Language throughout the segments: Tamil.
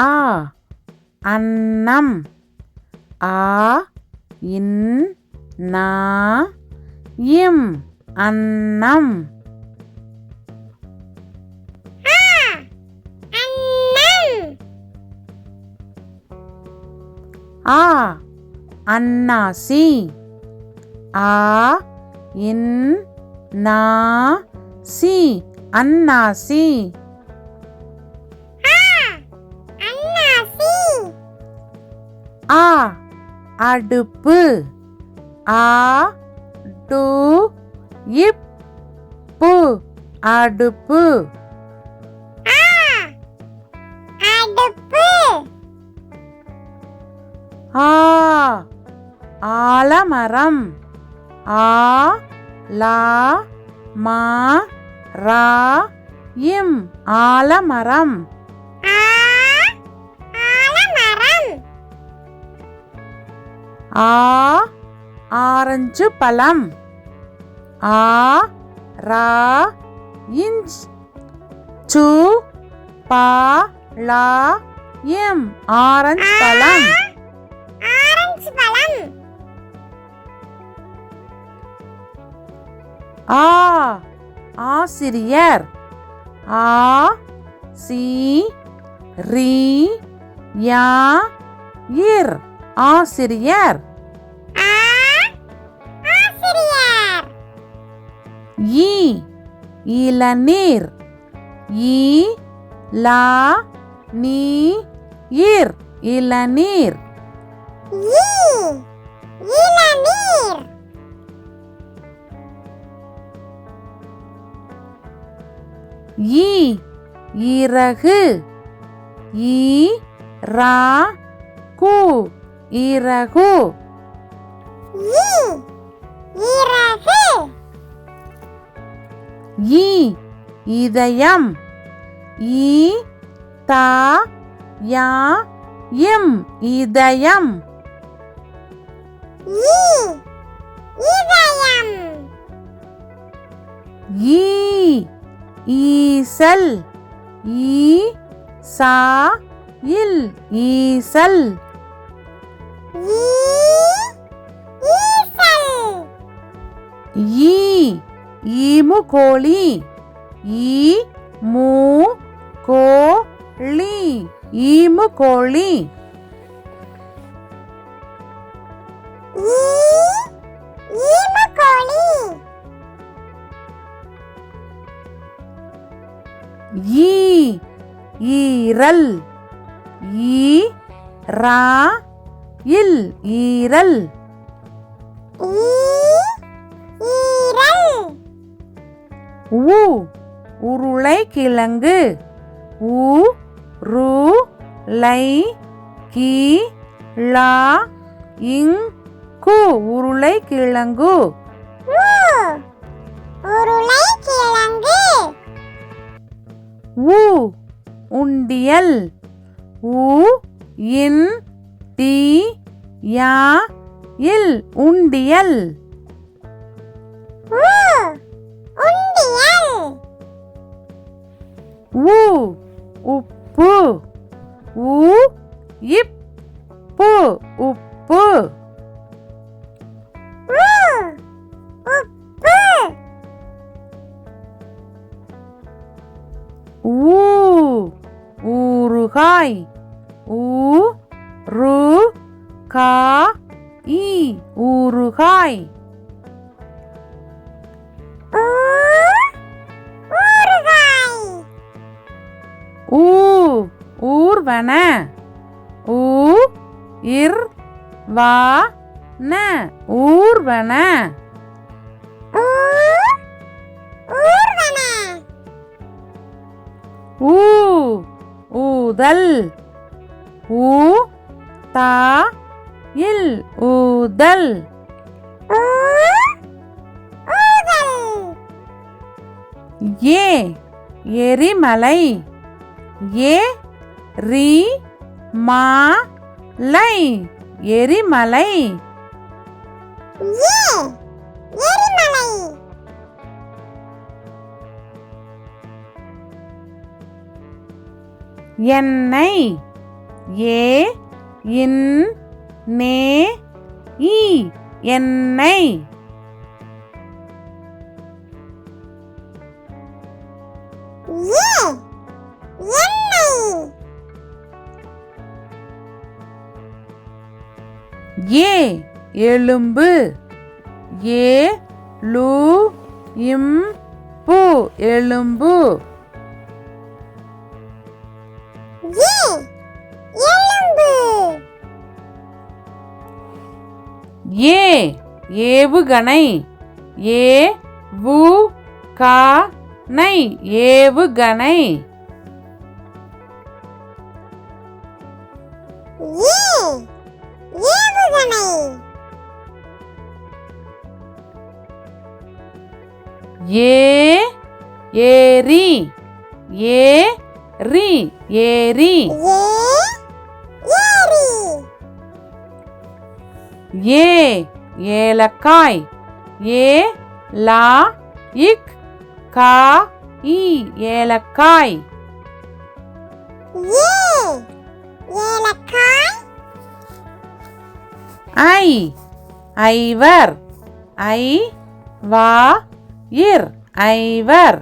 ஆ அன்னம். ஆ இன் நா இம் அன்னம். ஆ அன்னாசி. ஆ இன் நா சி அன்னாசி. ஆ அடுப்பு. ஆ டு இப் பு அடுப்பு. ஆ ஆலமரம். ஆ லா மா ரா இம் ஆலமரம். ஆ ஆரஞ்சு பழம். ஆ ரா இஞ்ச் சு பா லா இம் ஆரஞ்சு பழம். ஆ ஆசிரியர். ஆ சி ரி யா இர் ஆசிரியர். ஈ இளநீர். ஈ லா நீ இர் இளநீர். ஈ இறகு. ஈ ரா கு இறகு. ஈ இதயம். ஈ தா யா இம் இதயம். ஈ ஈசல். ஈ சா இல் ஈசல். ஈ ஈமுகோழி. ஈ மூ கோ ளி ஈமுகோழி. ஈ ஈரல். ஈ ரா இல் ஈரல். உ உருளைக்கிழங்கு. உ ரு லை கி லா இங் கு உருளைக்கிழங்கு. உ உண்டியல். உ இன் டி யா இல் உண்டியல். உ உப்பு. உ இப் பு உப்பு. ஊ ஊறுகாய். ஊ ரு கா இ ஊறுகாய். ஊ ஊர்வன. ஊ இர் வா ந ஊர்வன. ஊ ஊதல். ஊ தா இல் ஊதல். ஏ எரிமலை. ஏ ரி மா லை எரிமலை. எண்ணெய். ஏ இன் நே இ எண்ணெய். ஏ எலும்பு. ஏ லு இம் பு எலும்பு. ஏ ஏவுகணை. ஏ வு கா நை ஏவுகணை. ஏ ஏரி. ஏ ரி ஏரி. ஏ ஏலக்காய். ஏ லா இக் கா இ ஏலக்காய். ஐ ஐவர். ஐ வா இர் ஐவர்.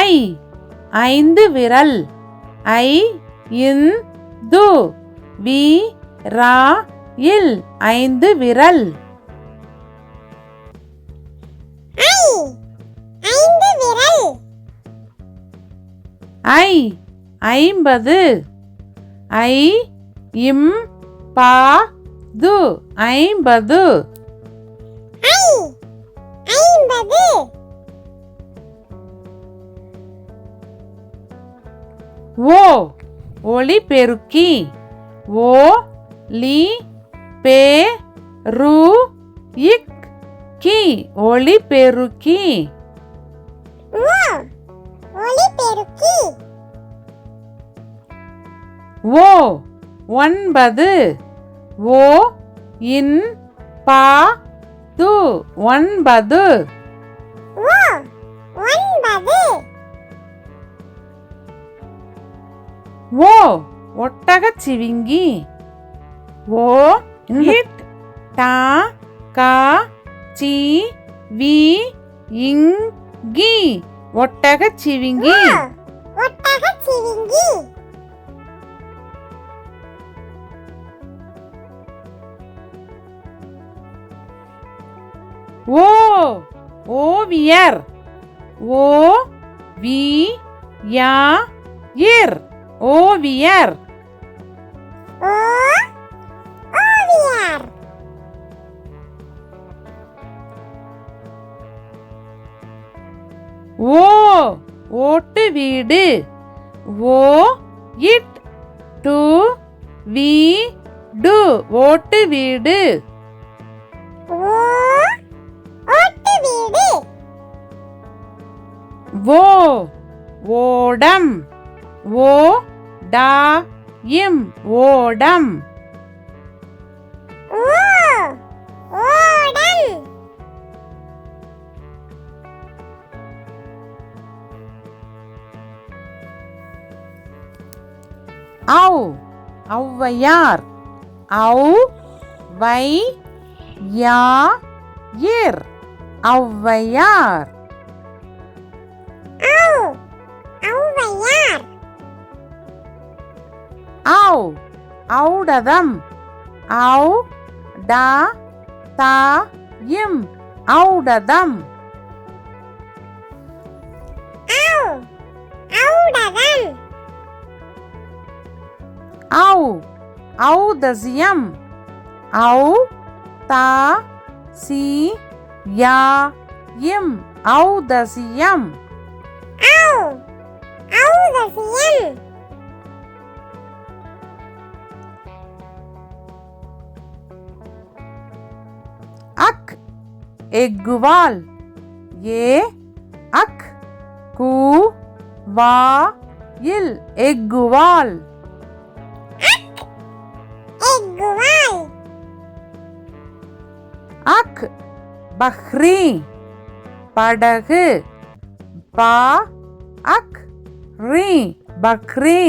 ஐ ஐந்து விரல். ஐ இன் து வி ரா இல் ஐந்து விரல். ஐ ஐம்பது. ஐ இம் பா து ஐம்பது. ஓ ஒளிபெருக்கி. ஓ லி பே ரு இக் கி ஒளிபெருக்கி. ஓ ஒன்பது. ஓ இன் பா து ஒன்பது. ஓ ஒட்டகச் சிவிங்கி. ஓ இட் டா கா சி வி இங் கி ஒட்டகச் சிவிங்கி. ஓ ஓவியர். ஓ வி யா இர் ஓவியர். ஓ ஓட்டு வீடு. ஓ இட் டு வி டு ஓட்டு வீடு. ஓ ஓடம். ஓ டா இம் ஓடம். ஔ ஔவையார். ஔ வை யா இர் ஔவையார். ஔ ஔடதம். ஔ டா தா இம் ஔடதம். ஔ ஔதசியம். ஔ தா சி யா இம் ஔதசியம். அக் எக்குவால். ஏ அக் கு வா இல் எக்குவால். அக் பஹ்ரி படகு. பா அக் ரீ பக்ரி